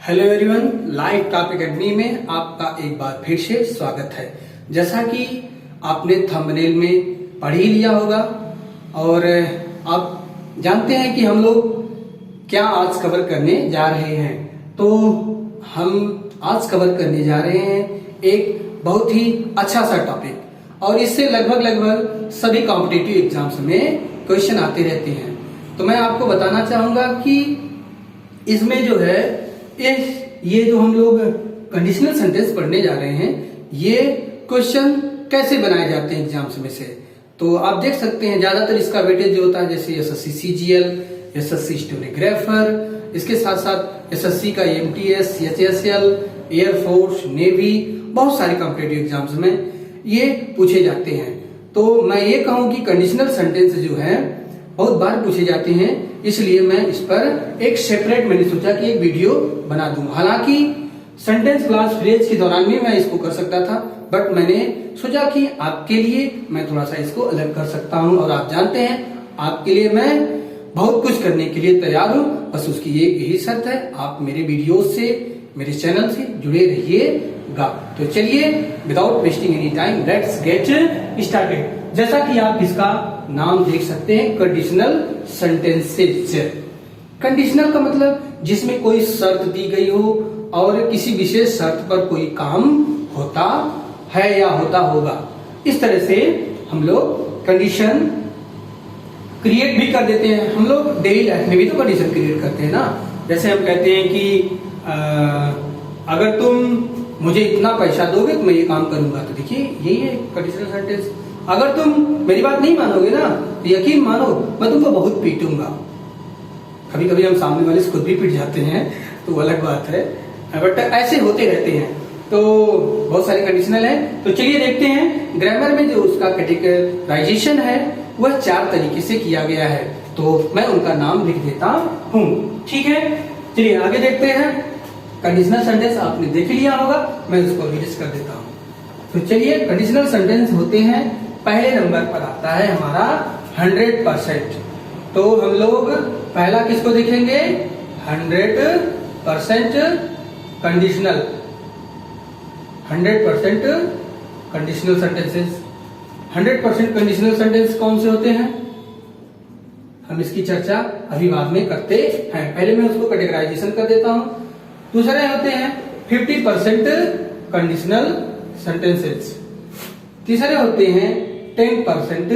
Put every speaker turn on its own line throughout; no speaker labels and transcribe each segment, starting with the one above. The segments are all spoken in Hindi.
Hello everyone, live top academy में आपका एक बार फिर से स्वागत है। जैसा कि आपने थंबनेल में पढ़ ही लिया होगा और आप जानते हैं कि हम लोग क्या आज कवर करने जा रहे हैं। तो हम आज कवर करने जा रहे हैं एक बहुत ही अच्छा सा टॉपिक और इससे लगभग सभी कॉम्पिटिटिव एग्जाम्स में क्वेश्चन आते रहते हैं। तो मैं आपको बताना चाहूंगा कि इसमें जो है ये जो हम लोग कंडीशनल सेंटेंस पढ़ने जा रहे हैं, ये क्वेश्चन कैसे बनाए जाते हैं एग्जाम्स में से। तो आप देख सकते हैं ज्यादातर इसका वेटेज जो होता है जैसे एसएससी सीजीएल, एसएससी स्टेनोग्राफर, इसके साथ साथ एसएससी का एमटीएस, एचएसएल, एयरफोर्स, नेवी, बहुत सारे कॉम्पिटिटिव एग्जाम्स में ये पूछे जाते हैं। तो मैं ये कहूं कि कंडीशनल सेंटेंस जो है बहुत बार पूछे जाते हैं, इसलिए मैं इस पर एक सेपरेट मैंने सोचा कि एक वीडियो बना दूं। हालांकि सेंटेंस क्लास फ्रेज के दौरान भी मैं इसको कर सकता था, बट मैंने सोचा कि आपके लिए मैं थोड़ा सा इसको अलग कर सकता हूं। और आप जानते हैं आपके लिए मैं बहुत कुछ करने के लिए तैयार हूं, बस उसकी यही शर्त है आप मेरे वीडियो से, मेरे चैनल से जुड़े रहिएगा। तो चलिए without wasting any time let's get started. जैसा कि आप इसका नाम देख सकते हैं, कंडीशनल सेंटेंसेस। कंडीशनल का मतलब जिसमें कोई शर्त दी गई हो और किसी विशेष शर्त पर कोई काम होता है या होता होगा। इस तरह से हम लोग कंडीशन क्रिएट भी कर देते हैं। हम लोग डेली लाइफ में भी तो कंडीशन क्रिएट करते हैं ना। जैसे हम कहते हैं कि अगर तुम मुझे इतना पैसा दोगे तो मैं ये काम करूंगा। तो देखिए यही है कंडीशनल सेंटेंस। अगर तुम मेरी बात नहीं मानोगे ना तो यकीन मानो मैं तुमको बहुत पीटूंगा। कभी कभी हम सामने वाले से खुद भी पीट जाते हैं, तो वो अलग बात है, बट ऐसे होते रहते हैं। तो बहुत सारे कंडीशनल है। तो चलिए देखते हैं ग्रामर में जो उसका कैटेगराइजेशन है वह 4 तरीके से किया गया है। तो मैं उनका नाम लिख देता हूँ, ठीक है। चलिए आगे देखते हैं। कंडीशनल सेंटेंस आपने देख लिया होगा, मैं उसको रिलीज कर देता हूँ। तो चलिए कंडीशनल सेंटेंस होते हैं, पहले नंबर पर आता है हमारा 100%। तो हम लोग पहला किसको देखेंगे? 100% conditional, 100% conditional sentences. 100% conditional sentence कौन से होते हैं, हम इसकी चर्चा अभी बाद में करते हैं। पहले मैं उसको कैटेगराइजेशन कर देता हूं। दूसरे होते हैं 50% कंडीशनल सेंटेंसेस। तीसरे होते हैं 10%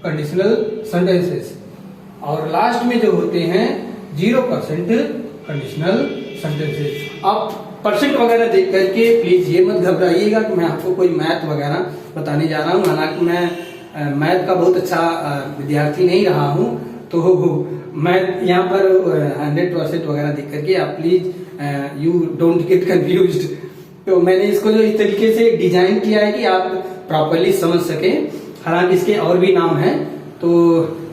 कंडीशनल सेंटेंसेस। और लास्ट में जो होते हैं 0% कंडीशनल सेंटेंसेस। आप परसेंट वगैरह देख करके प्लीज ये मत घबराइएगा कि मैं आपको कोई मैथ वगैरह बताने जा रहा हूँ। हालांकि मैं मैथ का बहुत अच्छा विद्यार्थी नहीं रहा हूँ, तो मैं यहाँ पर 100% वगैरह देख करके आप please you don't get confused. तो मैंने इसको जो इस तरीके से डिजाइन किया है कि आप प्रॉपरली समझ सके। हालांकि इसके और भी नाम हैं, तो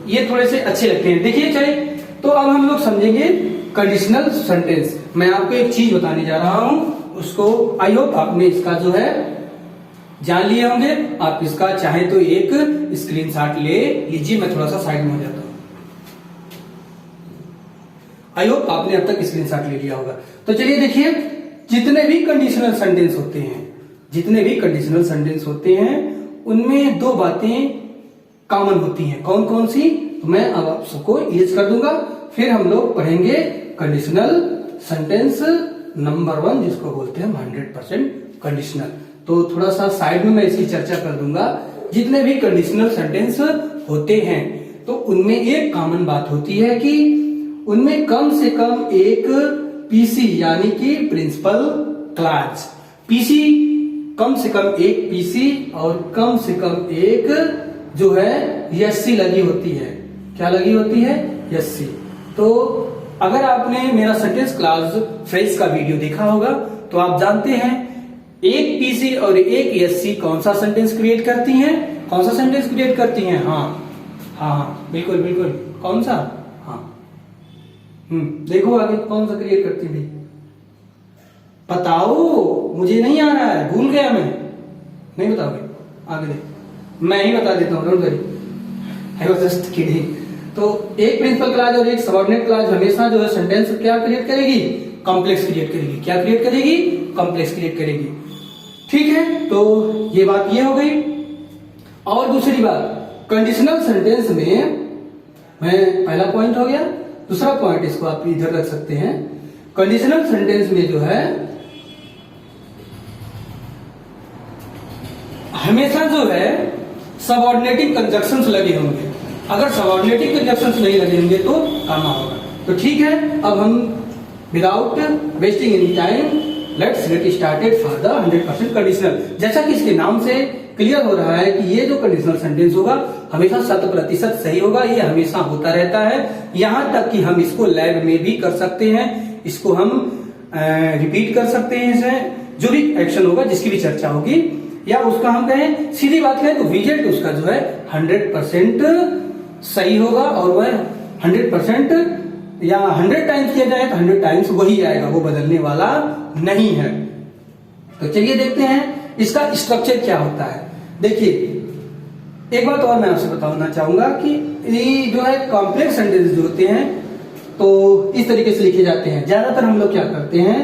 ये थोड़े से अच्छे लगते हैं। देखिए चले, तो अब हम लोग समझेंगे कंडीशनल सेंटेंस। मैं आपको एक चीज बताने जा रहा हूं, उसको आई होप आपने इसका जो है जान लिए होंगे। आप इसका चाहे तो एक स्क्रीनशॉट ले लीजिए। मैं थोड़ा सा साइड में हो जाता हूं। आई होप आपने अब तक स्क्रीनशॉट ले लिया होगा। तो चलिए देखिए, जितने भी कंडीशनल सेंटेंस होते हैं, जितने भी कंडीशनल सेंटेंस होते हैं, उनमें 2 बातें कॉमन होती हैं। कौन कौन सी? तो मैं अब आप सबको यूज कर दूंगा, फिर हम लोग पढ़ेंगे कंडीशनल सेंटेंस नंबर 1, जिसको बोलते हैं 100% कंडीशनल। तो थोड़ा सा साइड में मैं इसकी चर्चा कर दूंगा। जितने भी कंडीशनल सेंटेंस होते हैं तो उनमें एक कॉमन बात होती है कि उनमें कम से कम एक पीसी यानी कि प्रिंसिपल क्लॉज, पीसी, कम से कम एक पीसी और कम से कम एक जो है एससी लगी होती है। क्या लगी होती है? एससी। तो अगर आपने मेरा सेंटेंस क्लॉज फ्रेज का वीडियो देखा होगा तो आप जानते हैं एक पीसी और एक एससी कौन सा सेंटेंस क्रिएट करती हैं? कौन सा सेंटेंस क्रिएट करती हैं? हाँ बिल्कुल बिल्कुल। कौन सा? हाँ देखो आगे कौन सा क्रिएट करती थी, बताओ। मुझे नहीं आ रहा है, भूल गया मैं। नहीं बताओगे? आगे देख, मैं ही बता देता हूँ, don't worry, I was just kidding. तो एक प्रिंसिपल क्लॉज और एक सबऑर्डिनेट क्लॉज हमेशा जो है सेंटेंस क्या क्रिएट करेगी? कॉम्प्लेक्स क्रिएट करेगी। क्या क्रिएट करेगी? कॉम्प्लेक्स क्रिएट करेगी। ठीक है, तो ये बात ये हो गई। और दूसरी बात, कंडीशनल सेंटेंस में मैं पहला पॉइंट हो गया, दूसरा पॉइंट इसको आप इधर रख सकते हैं। कंडीशनल सेंटेंस में जो है हमेशा जो है सबऑर्डिनेटिंग कंजक्शंस लगे होंगे। अगर सबऑर्डिनेटिंग कंजक्शंस नहीं लगे होंगे तो कामा होगा। तो ठीक है, अब हम without wasting any time let's get started for the 100% conditional. जैसा कि इसके नाम से क्लियर हो रहा है कि ये जो कंडीशनल सेंटेंस होगा हमेशा 100% सही होगा। ये हमेशा होता रहता है, यहां तक कि हम इसको लैब में भी कर सकते हैं, इसको हम रिपीट कर सकते हैं। इसमें जो भी एक्शन होगा, जिसकी भी चर्चा होगी, या उसका हम कहें सीधी बात करें तो रिजल्ट उसका जो है 100% सही होगा। और वह 100% या 100 टाइम्स किया जाए तो 100 टाइम्स वही आएगा, वो बदलने वाला नहीं है। तो चलिए देखते हैं इसका स्ट्रक्चर क्या होता है। देखिए, एक बात और मैं आपसे बताना चाहूंगा कि ये जो है कॉम्प्लेक्स सेंटेंस जो होते हैं तो इस तरीके से लिखे जाते हैं। ज्यादातर हम लोग क्या करते हैं,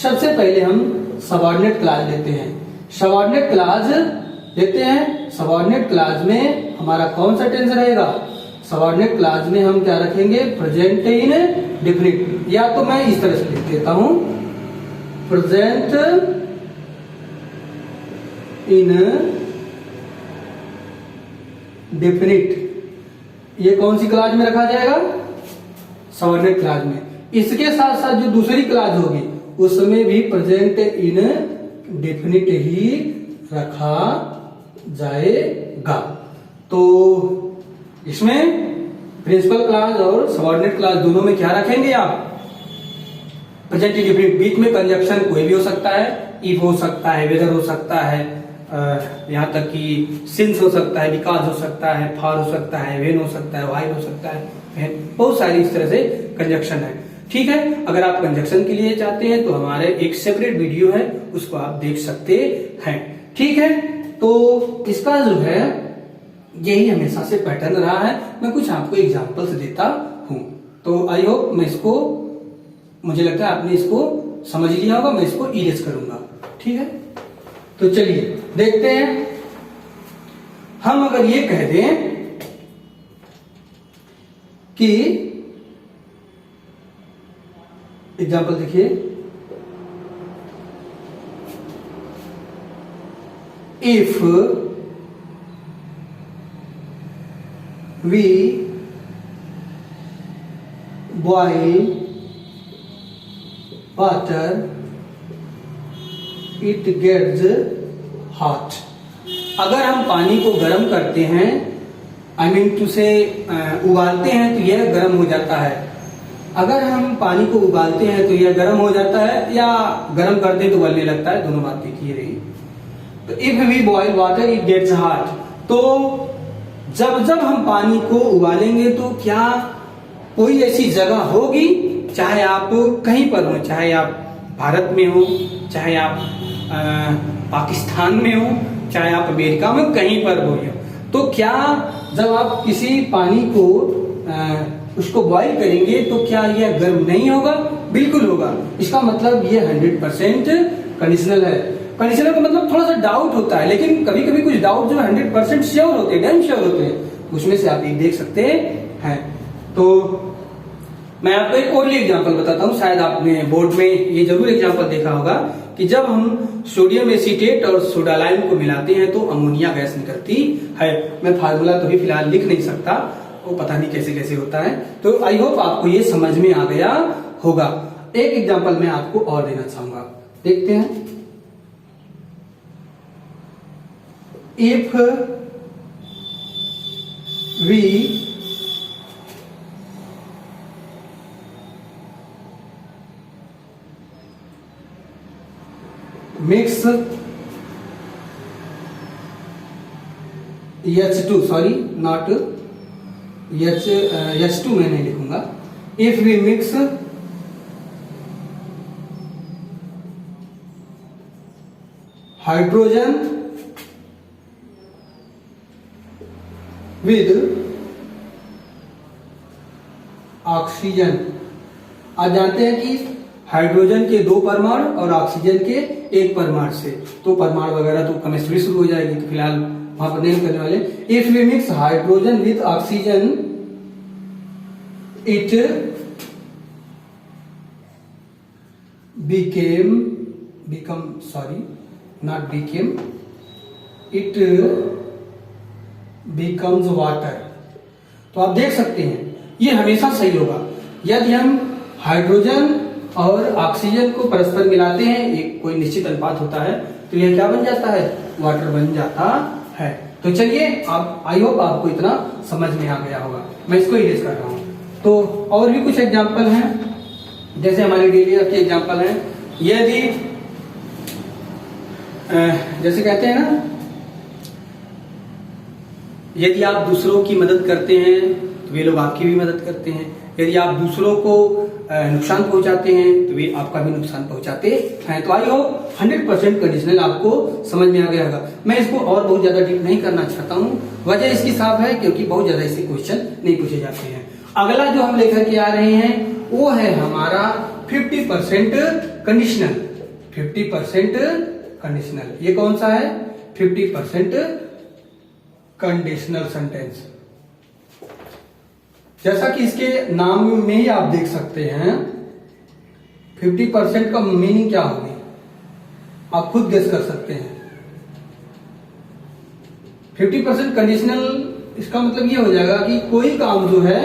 सबसे पहले हम सबऑर्डिनेट क्लॉज लेते हैं। सबऑर्डिनेट क्लॉज लेते हैं, सबऑर्डिनेट क्लॉज में हमारा कौन सा टेंस रहेगा? सबऑर्डिनेट क्लॉज में हम क्या रखेंगे? Present in definite. या तो मैं इस तरह से लिख देता हूं, प्रेजेंट इन डेफिनिट। ये कौन सी क्लॉज में रखा जाएगा? सबऑर्डिनेट क्लॉज में। इसके साथ साथ जो दूसरी क्लॉज होगी उसमें भी प्रेजेंट इन डेफिनिट ही रखा जाएगा। तो इसमें प्रिंसिपल क्लॉज और सबऑर्डिनेट क्लॉज दोनों में क्या रखेंगे आप? Present in definite. बीच में कंजक्शन कोई भी हो सकता है, इफ हो सकता है, वेदर हो सकता है, यहाँ तक कि सिंस हो सकता है, बिकॉज हो सकता है, फॉर हो सकता है, व्हेन हो सकता है, व्हाई हो सकता है, बहुत सारी इस तरह से कंजक्शन है। ठीक है, अगर आप कंजक्शन के लिए चाहते हैं तो हमारे एक सेपरेट वीडियो है, उसको आप देख सकते हैं। ठीक है, तो इसका जो है यही हमेशा से पैटर्न रहा है। मैं कुछ आपको एग्जांपल्स देता हूं, तो आई होप मुझे लगता है आपने इसको समझ लिया होगा। मैं इसको इरेज करूंगा। ठीक है, तो चलिए देखते हैं। हम अगर ये कह दें कि एग्जाम्पल देखिए, if we boil water it gets hot. अगर हम पानी को गर्म करते हैं, आई मीन टू से उबालते हैं, तो यह गर्म हो जाता है। अगर हम पानी को उबालते हैं तो यह गर्म हो जाता है, या गर्म करते हैं तो उबलने लगता है, दोनों बात देखिए रही। तो if we boil water it gets hot, तो जब जब हम पानी को उबालेंगे तो क्या कोई ऐसी जगह होगी, चाहे आप कहीं पर हो, चाहे आप भारत में हो, चाहे आप पाकिस्तान में हो, चाहे आप अमेरिका में, कहीं पर हो, तो क्या जब आप किसी पानी को उसको बॉईल करेंगे तो क्या यह गर्म नहीं होगा? बिल्कुल होगा। इसका मतलब यह 100% कंडीशनल है। कंडीशनल का मतलब थोड़ा सा डाउट होता है, लेकिन कभी कभी कुछ डाउट जो 100% श्योर होते हैं, डैम श्योर होते हैं, उसमें से आप ये देख सकते हैं। तो मैं आपको एक और एग्जांपल बताता हूं। शायद आपने बोर्ड में ये जरूर एग्जांपल देखा होगा कि जब हम सोडियम एसीटेट और सोडा लाइम को मिलाते हैं तो अमोनिया गैस निकलती है। मैं फार्मूला तो भी फिलहाल लिख नहीं सकता, वो पता नहीं कैसे कैसे होता है। तो आई होप आपको ये समझ में आ गया होगा। एक एग्जांपल मैं आपको और देना चाहूंगा, देखते हैं। If we mix H2, sorry not H2 मैं नहीं लिखूंगा। If we mix hydrogen with oxygen. आप जानते हैं कि हाइड्रोजन के 2 परमाणु और ऑक्सीजन के 1 परमाणु से। तो परमाणु वगैरह तो केमिस्ट्री शुरू हो जाएगी, तो फिलहाल वहां पर नहीं करने वाले। If we mix hydrogen with oxygen it it becomes water. तो आप देख सकते हैं ये हमेशा सही होगा। यदि हम हाइड्रोजन और ऑक्सीजन को परस्पर मिलाते हैं, एक कोई निश्चित अनुपात होता है, तो यह क्या बन जाता है, वाटर बन जाता है। तो चलिए, आप आई होप आपको इतना समझ में आ गया होगा। मैं इसको इरेज कर रहा हूं। तो और भी कुछ एग्जाम्पल हैं, जैसे हमारे डेली के एग्जाम्पल हैं। यदि जैसे कहते हैं ना, यदि आप दूसरों की मदद करते हैं तो वे लोग आपकी भी मदद करते हैं। यदि आप दूसरों को नुकसान पहुंचाते हैं तो वे आपका भी नुकसान पहुंचाते हैं। तो आई होप 100% कंडीशनल आपको समझ में आ गया होगा। मैं इसको और बहुत ज्यादा डीप नहीं करना चाहता हूं। वजह इसकी साफ है, क्योंकि बहुत ज्यादा इससे क्वेश्चन नहीं पूछे जाते हैं। अगला जो हम लेकर के आ रहे हैं वो है हमारा 50% कंडीशनल। 50% कंडीशनल, ये कौन सा है, 50% कंडीशनल सेंटेंस। जैसा कि इसके नाम में ही आप देख सकते हैं, 50% का मीनिंग क्या होगी, आप खुद गेस कर सकते हैं। 50% कंडीशनल, इसका मतलब ये हो जाएगा कि कोई काम जो है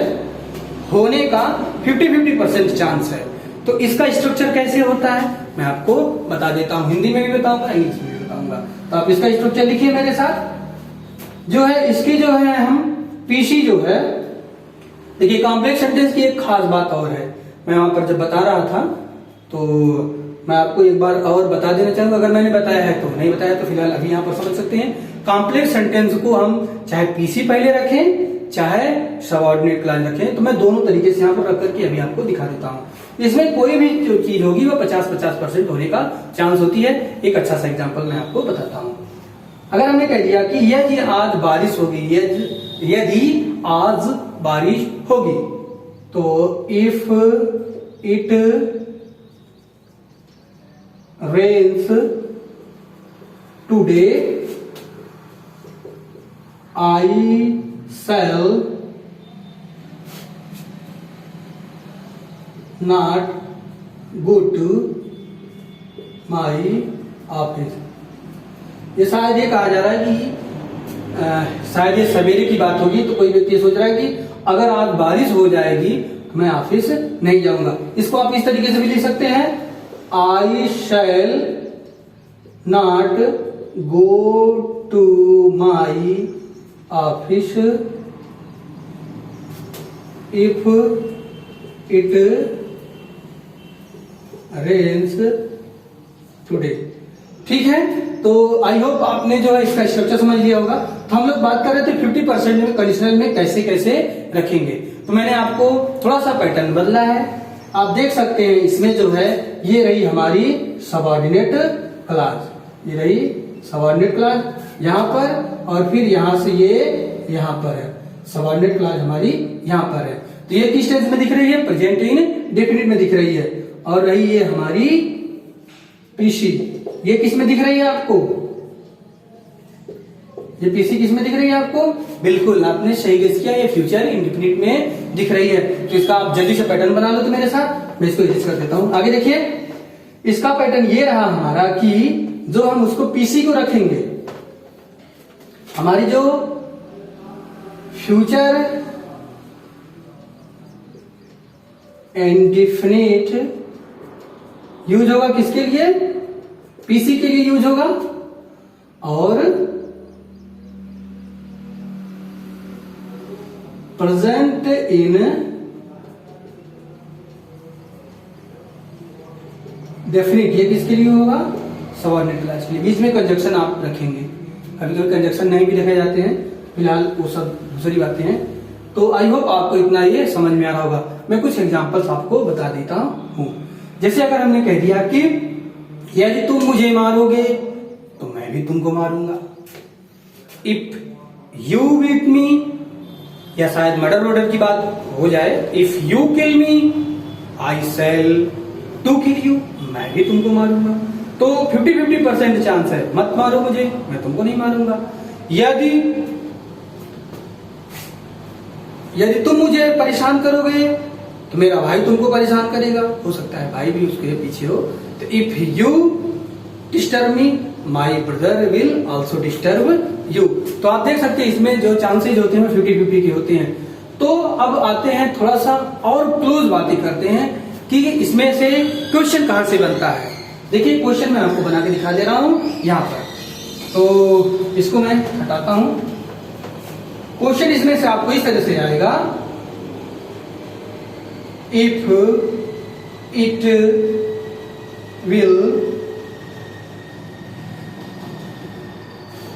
होने का 50-50% चांस है। तो इसका स्ट्रक्चर कैसे होता है मैं आपको बता देता हूं, हिंदी में भी बताऊंगा, इंग्लिश में भी बताऊंगा। तो आप इसका स्ट्रक्चर लिखिए मेरे साथ। जो है इसकी जो है हम पीसी जो है, देखिए कॉम्प्लेक्स सेंटेंस की एक खास बात और है। मैं वहां पर जब बता रहा था तो मैं आपको एक बार और बता देना चाहूंगा। अगर मैंने बताया है तो, नहीं बताया तो फिलहाल अभी यहां पर समझ सकते हैं। कॉम्प्लेक्स सेंटेंस को हम चाहे पीसी पहले रखें चाहे सबऑर्डिनेट क्लॉज रखें, तो मैं दोनों तरीके से यहां पर रख करके अभी आपको दिखा देता हूं। इसमें कोई भी जो चीज होगी वो 50-50% होने का चांस होती है। एक अच्छा सा एग्जांपल मैं आपको बताता हूं। अगर हमने कह दिया कि यदि आज बारिश होगी, यदि आज बारिश होगी, तो if it rains today I shall not go to my office। ये शायद ये कहा जा रहा है कि शायद ये सवेरे की बात होगी, तो कोई व्यक्ति सोच रहा है कि अगर आज बारिश हो जाएगी तो मैं ऑफिस नहीं जाऊंगा। इसको आप इस तरीके से भी लिख सकते हैं, I shall not go to my office if it rains today. ठीक है, तो आई होप आपने जो है इसका स्ट्रक्चर समझ लिया होगा। तो हम लोग बात कर रहे थे 50% में कंडीशनल में कैसे कैसे रखेंगे। तो मैंने आपको थोड़ा सा पैटर्न बदला है, आप देख सकते हैं। इसमें जो है ये रही हमारी सबऑर्डिनेट क्लॉज, ये रही सबऑर्डिनेट क्लॉज यहां पर, और फिर यहां से ये यहां पर है। सबऑर्डिनेट क्लॉज हमारी यहां पर है। तो ये किस टेंस में दिख रही है, प्रेजेंट इंडेफिनिट में दिख रही है। और रही ये हमारी पीसी, ये किस में दिख रही है आपको, ये पीसी किस में दिख रही है आपको, बिल्कुल आपने सही गेस किया, ये फ्यूचर इंडेफिनिट में दिख रही है। तो इसका आप जल्दी से पैटर्न बना लो तो मेरे साथ, मैं इसको एडजस्ट कर देता हूं। आगे देखिए, इसका पैटर्न ये रहा हमारा कि जो हम उसको पीसी को रखेंगे, हमारी जो फ्यूचर इंडेफिनिट यूज होगा किसके लिए, पीसी के लिए यूज होगा। और प्रेजेंट इन डेफिनिट ये किसके लिए होगा, सबऑर्डिनेट क्लॉज के लिए। बीच में कंजक्शन आप रखेंगे, कभी कभी कंजक्शन नहीं भी रखे जाते हैं, फिलहाल वो सब दूसरी बातें हैं। तो आई होप आपको इतना ये समझ में आ रहा होगा। मैं कुछ एग्जांपल्स आपको बता देता हूं। जैसे अगर हमने कह दिया कि यदि तुम मुझे मारोगे तो मैं भी तुमको मारूंगा, इफ यू बीट मी, या शायद मर्डर वर्डर की बात हो जाए, if you kill me I shall to kill you, मैं भी तुमको मारूंगा। तो 50-50% चांस है, मत मारो मुझे, मैं तुमको नहीं मारूंगा। यदि तुम मुझे परेशान करोगे तो मेरा भाई तुमको परेशान करेगा, हो सकता है भाई भी उसके पीछे हो। तो if you disturb me, my brother will also disturb you. तो आप देख सकते हैं इसमें जो चांसेज होते हैं 50-50 के होते हैं। तो अब आते हैं थोड़ा सा और क्लोज बातें करते हैं कि इसमें से क्वेश्चन कहां से बनता है। देखिए क्वेश्चन मैं आपको बना के दिखा दे रहा हूं यहां पर, तो इसको मैं हटाता हूं। क्वेश्चन इसमें से आपको इस तरह से आएगा, if it will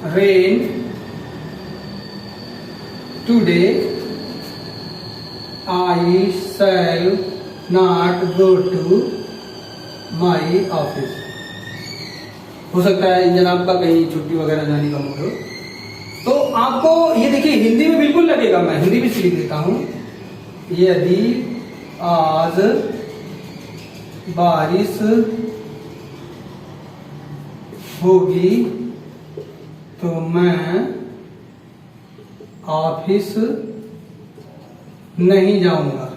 rain today I shall not go to my office. हो सकता है जनाब का कहीं छुट्टी वगैरह जाने का मूड हो। तो आपको ये देखिए हिंदी में बिल्कुल लगेगा, मैं हिंदी भी लिख देता हूं। यदि आज बारिश होगी तो मैं ऑफिस नहीं जाऊंगा।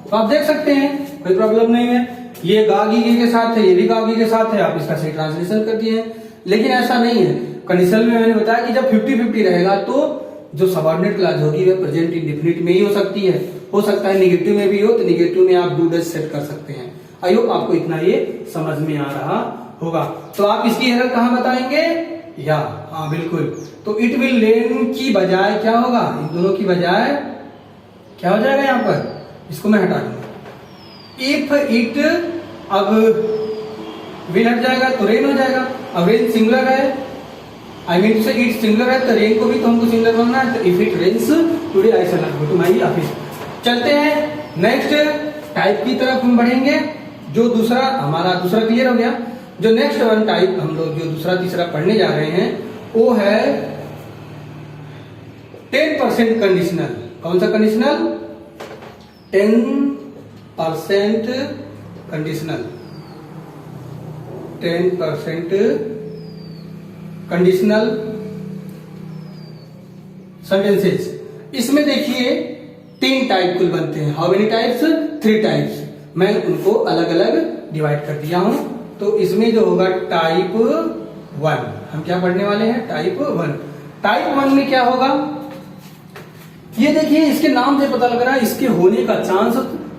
तो आप देख सकते हैं कोई प्रॉब्लम नहीं है, ये गागी के साथ है, ये भी गागी के साथ है, आप इसका सही ट्रांसलेशन कर दिए हैं। लेकिन ऐसा नहीं है, कंडीशन में मैंने बताया कि जब 50-50 रहेगा तो जो सबऑर्डिनेट क्लॉज होगी वह प्रेजेंट इंडेफिनिट में ही हो सकती है। हो सकता है नेगेटिव में भी हो, तो नेगेटिव में आप डू डज सेट कर सकते हैं। आई होप आपको इतना ये समझ में आ रहा होगा। तो आप इसकी एरर कहां बताएंगे, या हाँ बिल्कुल, तो इट विल रेन की बजाय क्या होगा, इन दोनों की बजाय क्या हो जाएगा यहां पर, इसको मैं हटा दूंगा। इफ इट, अब विल हट जाएगा तो रेन हो जाएगा। अब रेन सिंगुलर है, आई मीन से इट सिंगुलर है, तो रेन को भी तो हमको सिंगुलर बनना है। तो if it rains today I shall not go to my office. चलते हैं नेक्स्ट टाइप की तरफ हम बढ़ेंगे। जो दूसरा हमारा दूसरा क्लियर हो गया, जो नेक्स्ट वन टाइप हम लोग जो दूसरा तीसरा पढ़ने जा रहे हैं वो है 10% कंडीशनल। कौन सा कंडीशनल, 10% कंडीशनल, 10% कंडीशनल सेंटेंसेस। इसमें देखिए 3 टाइप कुल बनते हैं। How many types, 3 types. मैं उनको अलग अलग डिवाइड कर दिया हूं। तो इसमें जो होगा टाइप 1, हम क्या पढ़ने वाले हैं, टाइप 1। टाइप 1 में क्या होगा, ये देखिए इसके नाम से पता लग रहा है इसके होने का चांस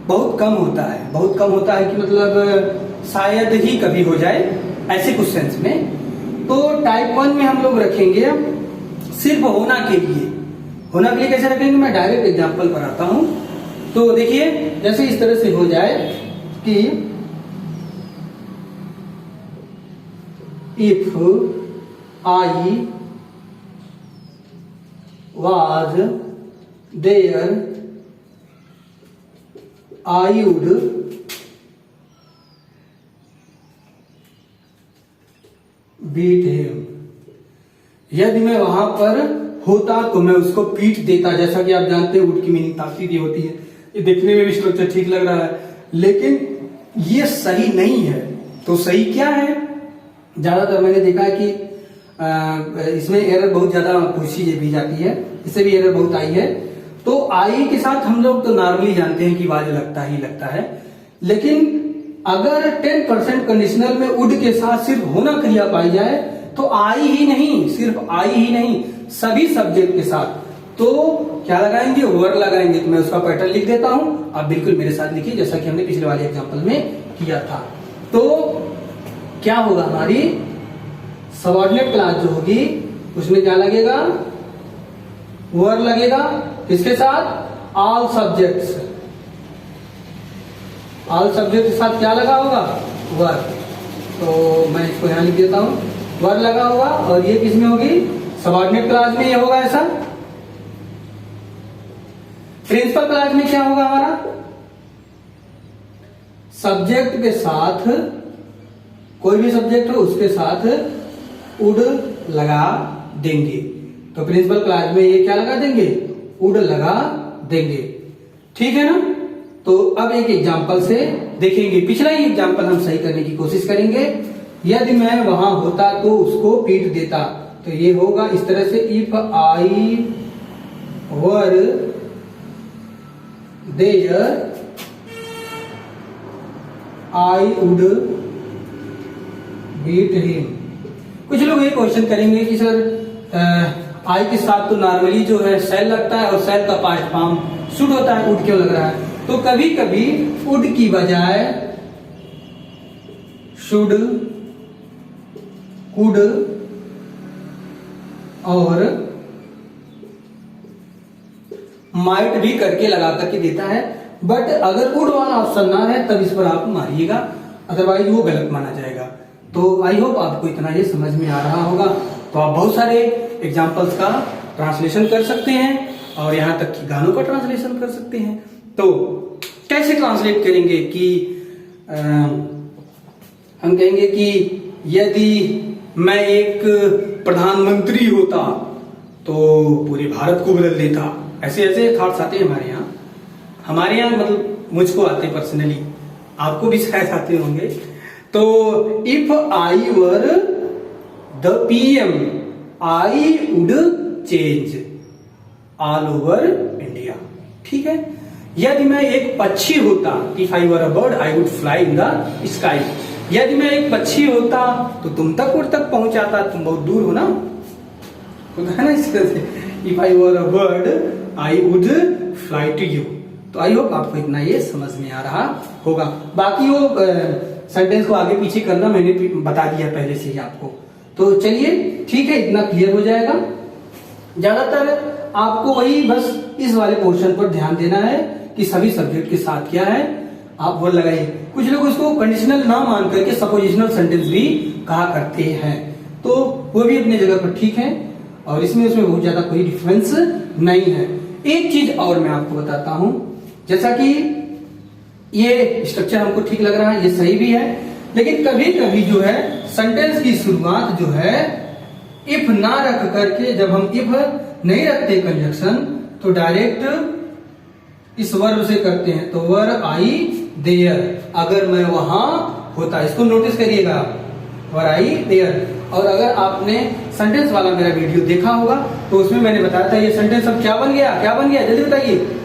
बहुत कम होता है। बहुत कम होता है कि मतलब शायद ही कभी हो जाए ऐसे क्वेश्चंस में। तो टाइप 1 में हम लोग रखेंगे सिर्फ होना के लिए। होना के लिए कैसे रखेंगे, मैं डायरेक्ट एग्जांपल पर आता हूं। तो देखिए जैसे इस तरह से हो जाए कि if I was there I would beat him. यदि मैं वहां पर होता तो मैं उसको पीट देता। जैसा कि आप जानते हैं वुड की मीनिंग ताकती की होती है। ये देखने में भी स्ट्रक्चर ठीक लग रहा है, लेकिन ये सही नहीं है। तो सही क्या है, ज्यादातर मैंने देखा है कि इसमें एरर बहुत ज्यादा पूछी भी जाती है, इससे भी एरर बहुत आई है। तो आई के साथ हम लोग तो नॉर्मली जानते हैं कि वाज लगता ही लगता है, लेकिन अगर 10% कंडीशनल में वुड के साथ सिर्फ होना क्रिया पाई जाए तो आई ही नहीं, सिर्फ आई ही नहीं, सभी सब्जेक्ट के साथ तो क्या लगाएंगे, वर लगाएंगे। तो मैं उसका पैटर्न लिख देता हूं, आप बिल्कुल मेरे साथ लिखिए जैसा कि हमने पिछले वाले एग्जांपल में किया था। तो क्या होगा, हमारी सबऑर्डिनेट क्लास जो होगी उसमें क्या लगेगा, वर लगेगा। किसके साथ, ऑल सब्जेक्ट्स। ऑल सब्जेक्ट के साथ क्या लगा होगा, वर। तो मैं इसको यहां लिख देता हूं, वर लगा होगा। और ये किस में होगी, सबऑर्डिनेट क्लास में ये होगा ऐसा। प्रिंसिपल क्लास में क्या होगा हमारा, सब्जेक्ट के साथ, कोई भी सब्जेक्ट हो उसके साथ वुड लगा देंगे। तो प्रिंसिपल क्लास में ये क्या लगा देंगे, वुड लगा देंगे। ठीक है ना। तो अब एक एग्जांपल से देखेंगे। पिछला ही एग्जाम्पल हम सही करने की कोशिश करेंगे। यदि मैं वहां होता तो उसको पीट देता, तो ये होगा इस तरह से, if I were there I would beat him. कुछ लोग ये क्वेश्चन करेंगे कि सर आई के साथ तो नॉर्मली जो है सेल लगता है और सेल का पास्ट फॉर्म शुड होता है, वुड क्यों लग रहा है? तो कभी कभी वुड की बजाय शुड, कुड और माइट भी करके लगा करके देता है। बट अगर वुड वाला ऑप्शन ना है तब इस पर आप मारिएगा, अदरवाइज वो गलत माना जाएगा। तो आई होप आपको इतना ये समझ में आ रहा होगा। तो आप बहुत सारे एग्जाम्पल्स का ट्रांसलेशन कर सकते हैं और यहां तक कि गानों का ट्रांसलेशन कर सकते हैं। तो कैसे ट्रांसलेट करेंगे कि हम कहेंगे कि यदि मैं एक प्रधानमंत्री होता तो पूरे भारत को बदल देता। ऐसे ऐसे थॉट्स आते हैं हमारे यहाँ मतलब मुझको आते पर्सनली, आपको भी शायद आते होंगे। तो if I were the PM I would change all over India. ठीक है। यदि मैं एक पक्षी होता, if I were a bird I would fly in the sky. यदि मैं एक पक्षी होता तो तुम तक उड़ तक पहुंचाता, तुम बहुत दूर हो ना, होता है ना इस तरह से। If I were a bird I would fly to you. तो आई होप आपको इतना ये समझ में आ रहा होगा। बाकी वो सेंटेंस को आगे पीछे करना मैंने बता दिया पहले से ही आपको। तो चलिए ठीक है, इतना क्लियर हो जाएगा। ज्यादातर आपको वही बस इस वाले पोर्शन पर ध्यान देना है कि सभी सब्जेक्ट के साथ क्या है आप वो लगाइए। कुछ लोग उसको कंडीशनल ना मान करके सपोजिशनल सेंटेंस भी कहा करते हैं, तो वो भी अपनी जगह पर ठीक है और इसमें उसमें बहुत ज्यादा कोई डिफरेंस नहीं है। एक चीज और मैं आपको बताता हूं, जैसा कि ये स्ट्रक्चर हमको ठीक लग रहा है, ये सही भी है, लेकिन कभी कभी जो है सेंटेंस की शुरुआत जो है इफ ना रख करके, जब हम इफ नहीं रखते कंजक्शन तो डायरेक्ट इस वर्ब से करते हैं। तो वर आई देयर, अगर मैं वहां होता, इसको नोटिस करिएगा, वर आई देयर। और अगर आपने सेंटेंस वाला मेरा वीडियो देखा होगा तो उसमें मैंने बताया था ये सेंटेंस अब क्या बन गया, क्या बन गया, जल्दी बताइए।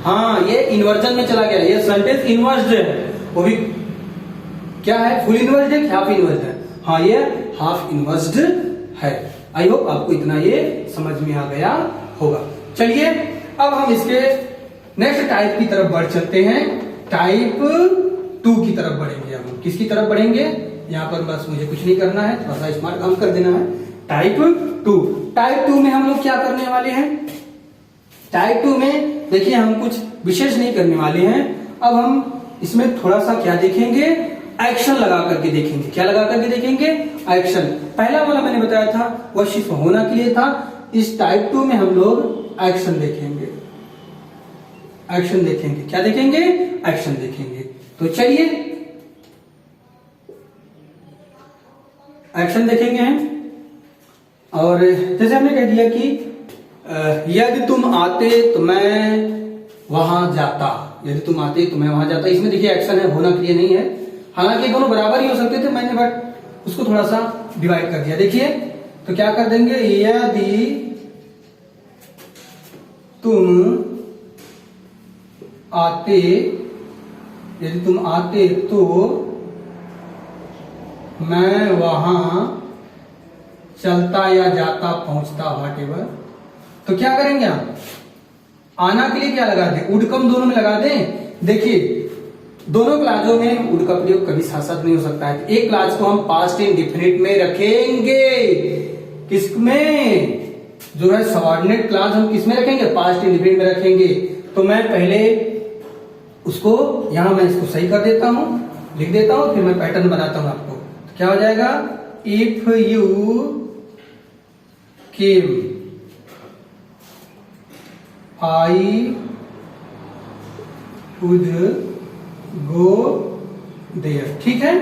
हाँ, ये इन्वर्जन में चला गया, ये सेंटेंस इन्वर्स्ड है। वो भी क्या है, फुल इन्वर्स्ड है, हाफ इन्वर्स्ड है? हाँ, ये हाफ इन्वर्स्ड है। आई होप आपको इतना ये समझ में आ गया होगा। चलिए अब हम इसके नेक्स्ट टाइप की तरफ बढ़ चलते हैं। टाइप 2 की तरफ बढ़ेंगे। अब हम किसकी तरफ बढ़ेंगे, यहाँ पर बस मुझे कुछ नहीं करना है, थोड़ा सा स्मार्ट काम कर देना है। टाइप 2। टाइप 2 में हम लोग क्या करने वाले हैं? टाइप 2 में देखिए हम कुछ विशेष नहीं करने वाले हैं। अब हम इसमें थोड़ा सा क्या देखेंगे, एक्शन लगा करके देखेंगे। क्या लगा करके देखेंगे? एक्शन। पहला वाला मैंने बताया था वह सिर्फ होना के लिए था। इस टाइप 2 में हम लोग एक्शन देखेंगे। एक्शन देखेंगे, क्या देखेंगे? एक्शन देखेंगे। तो चलिए एक्शन देखेंगे हम। और जैसे हमने कह दिया कि यदि तुम आते तो मैं वहां जाता, यदि तुम आते तो मैं वहां जाता। इसमें देखिए एक्शन है, होना के लिए नहीं है। हालांकि दोनों बराबर ही हो सकते थे, मैंने बट उसको थोड़ा सा डिवाइड कर दिया। देखिए तो क्या कर देंगे, यदि तुम आते, यदि तुम आते तो मैं वहां चलता या जाता, पहुंचता, व्हाटएवर। तो क्या करेंगे आप, आना के लिए क्या लगा दें, वुड कम दोनों में लगा दें। देखिए दोनों क्लासों में वुड का प्रयोग कभी साथ साथ नहीं हो सकता है। एक क्लास को हम पास्ट इंडेफिनिट में रखेंगे, किसमें, जो है सबऑर्डिनेट क्लास हम किसमें रखेंगे, पास्ट इंडेफिनिट में रखेंगे। तो मैं पहले उसको यहां मैं इसको सही कर देता हूं, लिख देता हूं, फिर मैं पैटर्न बनाता हूं आपको। तो क्या हो जाएगा, if you came I would go there. ठीक है,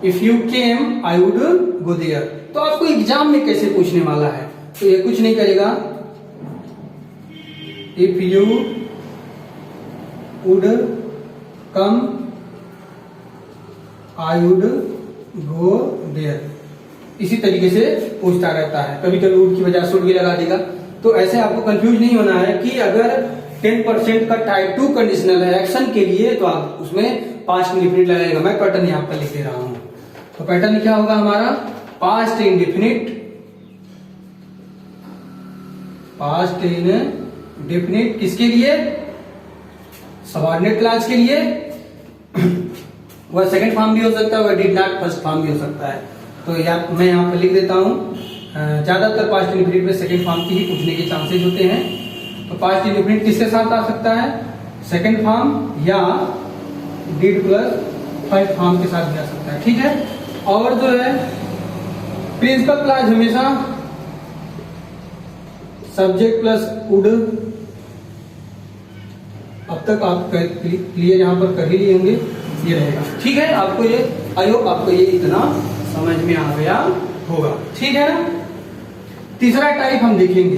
if you came I would go there. तो आपको एग्जाम में कैसे पूछने वाला है, तो ये कुछ नहीं करेगा, if you would come I would go there, इसी तरीके से पूछता रहता है। कभी कभी वुड की वजह शुड भी लगा देगा। तो ऐसे आपको कंफ्यूज नहीं होना है कि अगर 10% का टाइप 2 कंडीशनल है एक्शन के लिए तो आप उसमें पास्ट इंडेफिनिट लगाएगा। मैं पैटर्न यहाँ पर लिख दे रहा हूं। तो पैटर्न क्या होगा हमारा, पास्ट इंडेफिनिट, पास्ट इंडेफिनिट किसके लिए, सबऑर्डिनेट क्लॉज के लिए। वह सेकंड फॉर्म भी हो सकता है, वह डिड नॉट फर्स्ट फॉर्म भी हो सकता है। तो मैं यहाँ पर लिख देता हूं, ज्यादातर पास्ट इंडेफिनिट में सेकंड फॉर्म की ही पूछने के चांसेस होते हैं। तो पास्ट इंडेफिनिट किसके साथ आ सकता है, सेकंड फॉर्म या डिड प्लस फर्स्ट फॉर्म के साथ भी आ सकता है। ठीक है। और जो है प्रिंसिपल क्लॉज हमेशा सब्जेक्ट प्लस वुड, अब तक आप क्लियर यहां पर कर ही लिए होंगे, ये रहेगा। ठीक है। आपको ये आई होप आपको ये इतना समझ में आ गया होगा। ठीक है ना। तीसरा टाइप हम देखेंगे।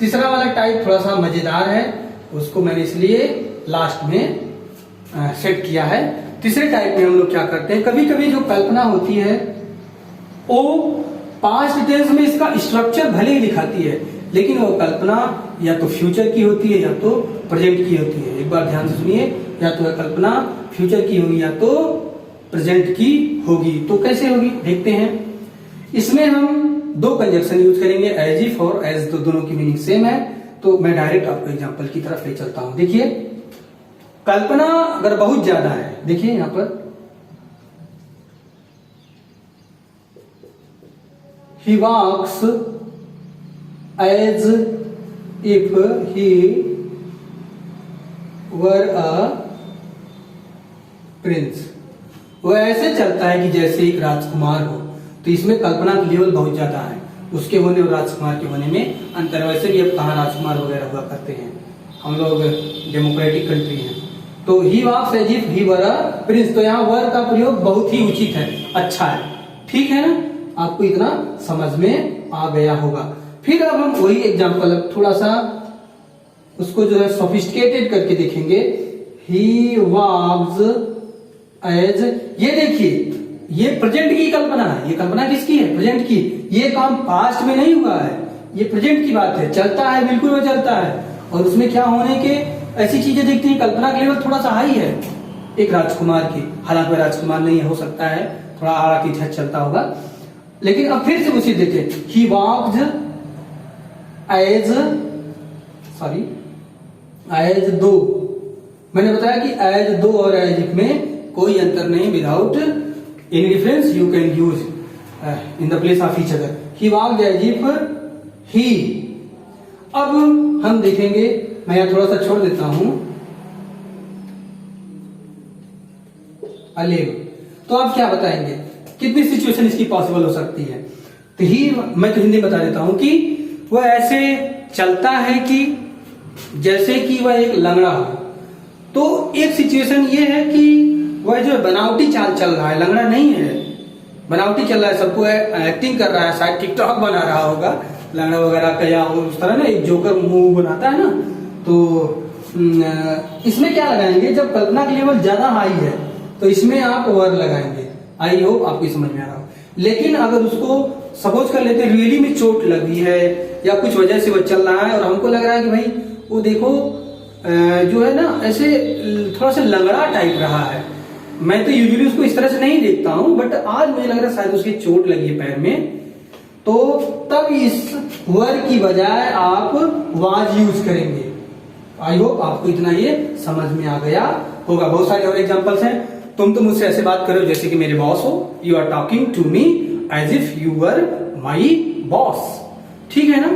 तीसरा वाला टाइप थोड़ा सा मजेदार है, उसको मैंने इसलिए लास्ट में सेट किया है। तीसरे टाइप में हम लोग क्या करते हैं, कभी कभी जो कल्पना होती है वो पास्ट टेंस में इसका स्ट्रक्चर भले ही दिखाती है, लेकिन वो कल्पना या तो फ्यूचर की होती है या तो प्रेजेंट की होती है। एक बार ध्यान से सुनिए, या तो कल्पना फ्यूचर की होगी या तो प्रेजेंट की होगी। तो कैसे होगी देखते हैं। इसमें हम दो कंजक्शन यूज करेंगे, एज इफ और एज, तो दोनों की मीनिंग सेम है। तो मैं डायरेक्ट आपको एग्जांपल की तरफ ले चलता हूं। देखिए कल्पना अगर बहुत ज्यादा है, देखिए यहां पर he walks as if he were a prince, वो ऐसे चलता है कि जैसे एक राजकुमार हो। तो इसमें कल्पना की लेवल बहुत ज्यादा है, उसके होने और राजकुमार के होने में अंतर। वैसे भी अब कहाँ राजकुमार वगैरह हुआ करते हैं, हम लोग डेमोक्रेटिक कंट्री हैं। तो he walks as if he were a prince, तो यहाँ वर का प्रयोग बहुत ही उचित है, अच्छा है। ठीक है ना, आपको इतना समझ में आ गया होगा। फिर अब हम वही एग्जाम्पल अब थोड़ा सा उसको जो है सोफिस्टिकेटेड करके देखेंगे। ही वॉक्स एज, ये देखिए ये प्रेजेंट की कल्पना है। ये कल्पना किसकी है, प्रेजेंट की। ये काम पास्ट में नहीं हुआ है, ये प्रेजेंट की बात है। चलता है, बिल्कुल वो चलता है। और उसमें क्या होने के ऐसी चीजें देखते हैं, कल्पना का लेवल थोड़ा सा हाई है एक राजकुमार की। हालांकि राजकुमार नहीं हो सकता है, थोड़ा आड़ा की झट चलता होगा। लेकिन अब फिर से उसी देखें, ही वॉक्ड एज, सॉरी एज दो, मैंने बताया कि एज दो और एज इफ में कोई अंतर नहीं, without any difference you can use in the place of each other. He walked as if he. अब हम देखेंगे, मैं यहां थोड़ा सा छोड़ देता हूं, अलेव। तो आप क्या बताएंगे, कितनी सिचुएशन इसकी पॉसिबल हो सकती है। तो ही, मैं तो हिंदी बता देता हूं कि वह ऐसे चलता है कि जैसे कि वह एक लंगड़ा हो। तो एक सिचुएशन ये है कि वह जो बनावटी चाल चल रहा है, लंगड़ा नहीं है, बनावटी चल रहा है, सबको एक्टिंग कर रहा है, शायद टिकटॉक बना रहा होगा लंगड़ा वगैरह का, या उस तरह ना एक जोकर मुंह बनाता है ना। तो इसमें क्या लगाएंगे, जब कल्पना का लेवल ज्यादा हाई है तो इसमें आप वर लगाएंगे। आई होप आपको समझ में आ रहा हो। लेकिन अगर उसको सपोज कर लेते रियली में चोट लगी है या कुछ वजह से वो चल रहा है और हमको लग रहा है कि भाई वो देखो जो है ना ऐसे थोड़ा सा लंगड़ा टाइप रहा है, मैं तो यूजुअली उसको इस तरह से नहीं देखता हूं, बट आज मुझे लग रहा है शायद उसकी चोट लगी है पैर में। तो तब इस वर की बजाय आप वाज यूज करेंगे। आई होप आपको इतना ये समझ में आ गया होगा। बहुत सारे और एग्जांपल्स हैं। तुम तो मुझसे ऐसे बात करो जैसे कि मेरे बॉस हो, you are talking to me as if you were my boss. ठीक है ना।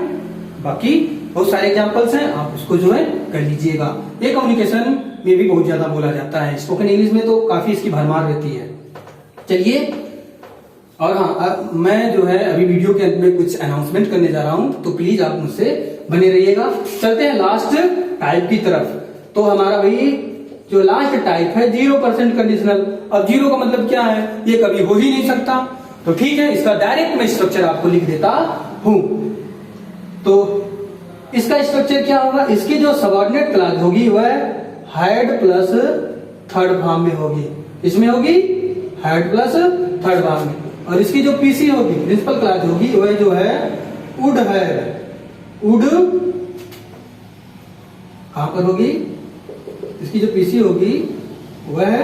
बाकी बहुत सारे एग्जांपल्स हैं, आप उसको जो है कर लीजिएगा। ये कम्युनिकेशन में भी बहुत ज्यादा बोला जाता है, स्पोकन इंग्लिश में तो काफी इसकी भरमार रहती है। चलिए, और हाँ, मैं जो है अभी वीडियो के अंत में कुछ अनाउंसमेंट करने जा रहा हूं, तो प्लीज आप मुझसे बने रहिएगा। चलते हैं लास्ट टाइप की तरफ। तो हमारा भाई जो लास्ट टाइप है 0% कंडीशनल। अब 0 का मतलब क्या है, ये कभी हो ही नहीं सकता। तो ठीक है, इसका डायरेक्ट मैं स्ट्रक्चर आपको लिख देता हूं। तो इसका स्ट्रक्चर क्या होगा, इसकी जो सबऑर्डिनेट क्लॉज होगी वह हैड प्लस थर्ड फॉर्म में होगी। इसमें होगी हैड प्लस थर्ड फॉर्म में। और इसकी जो पीसी होगी, प्रिंसिपल क्लॉज होगी, वह जो है वुड है। वुड कहां पर होगी? इसकी जो पीसी होगी वह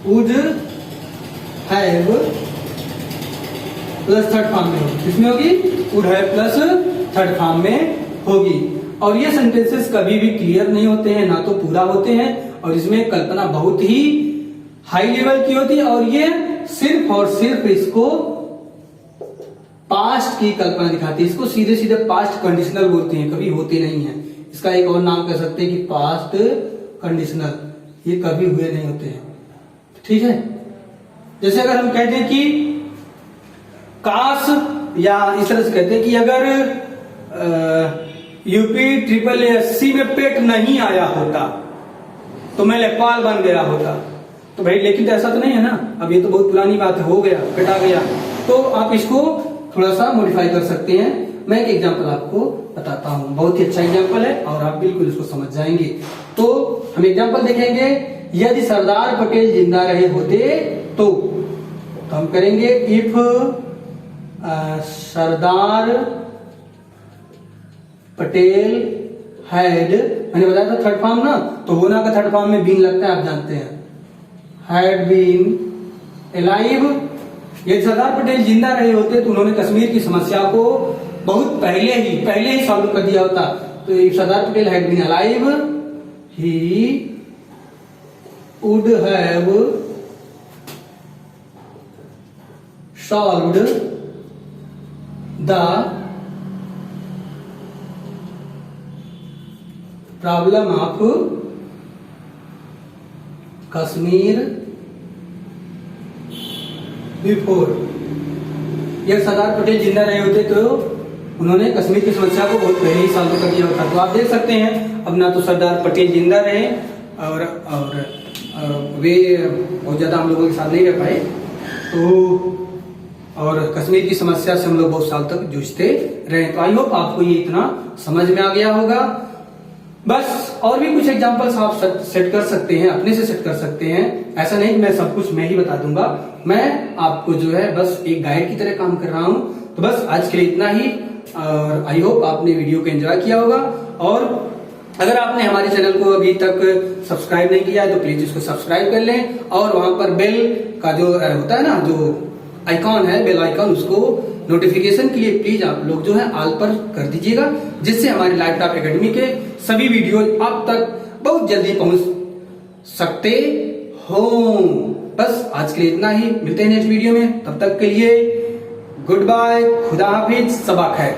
would have plus third form में होगी। किसमें होगी? Would have plus third form में होगी। और ये सेंटेंसेस कभी भी क्लियर नहीं होते हैं, ना तो पूरा होते हैं, और इसमें कल्पना बहुत ही हाई लेवल की होती है। और ये सिर्फ और सिर्फ इसको पास्ट की कल्पना दिखाती है। इसको सीधे सीधे पास्ट कंडीशनल बोलते हैं, कभी होते नहीं है। इसका एक और नाम कह सकते हैं कि पास्ट कंडीशनल। ये कभी हुए नहीं होते हैं, ठीक है। जैसे अगर हम कहते हैं कि काश, या इस तरह से कहते हैं कि अगर UP-SSC में पेट नहीं आया होता तो मैं लेखपाल बन गया होता। तो भाई लेकिन तो ऐसा तो नहीं है ना, अब ये तो बहुत पुरानी बात है, हो गया, पेट आ गया। तो आप इसको थोड़ा सा मॉडिफाई कर सकते हैं। मैं एक एग्जांपल आपको बताता हूं, बहुत ही अच्छा एग्जांपल है और आप बिल्कुल इसको समझ जाएंगे। तो हम एग्जांपल देखेंगे, यदि सरदार पटेल जिंदा रहे होते तो हम करेंगे इफ सरदार पटेल हैड, मैंने बताया था थर्ड फॉर्म ना, तो होना का थर्ड फॉर्म में बीन लगता है, आप जानते हैं। हैड बीन अलाइव, यदि सरदार पटेल जिंदा रहे होते तो उन्होंने कश्मीर की समस्या को बहुत पहले ही सॉल्व कर दिया होता। तो if Sardar Patel had been alive he would have solved the problem of Kashmir before. यदि सरदार पटेल जिंदा रहे होते तो उन्होंने कश्मीर की समस्या को बहुत पहले ही सॉल्व कर दिया होता। तो आप देख सकते हैं, अब ना तो सरदार पटेल जिंदा रहे और वे बहुत ज्यादा हम लोगों के साथ नहीं रह पाए, तो और कश्मीर की समस्या से हम लोग बहुत साल तक जूझते रहे। तो आई होप आपको ये इतना समझ में आ गया होगा। बस और भी कुछ एग्जांपल्स आप सेट कर सकते हैं, अपने से सेट कर सकते हैं। ऐसा नहीं कि मैं सब कुछ मैं ही बता दूंगा, मैं आपको जो है बस एक गाइड की तरह काम कर रहा हूं। तो बस आज के लिए इतना ही, और आई होप आपने वीडियो को एंजॉय किया होगा। और अगर आपने हमारे चैनल को अभी तक सब्सक्राइब नहीं किया है तो प्लीज इसको सब्सक्राइब कर लें, और वहां पर बेल का जो होता है ना, जो आइकॉन है, बेल आइकॉन, उसको नोटिफिकेशन के लिए प्लीज आप लोग जो है ऑल पर कर दीजिएगा, जिससे हमारी लाइफ टॉप एकेडमी के सभी वीडियो आप तक बहुत जल्दी पहुंच सकते हो। बस आज के लिए इतना ही, मिलते हैं नेक्स्ट वीडियो में, तब तक के लिए गुड बाय, खुदा हाफिज, सबा खैर।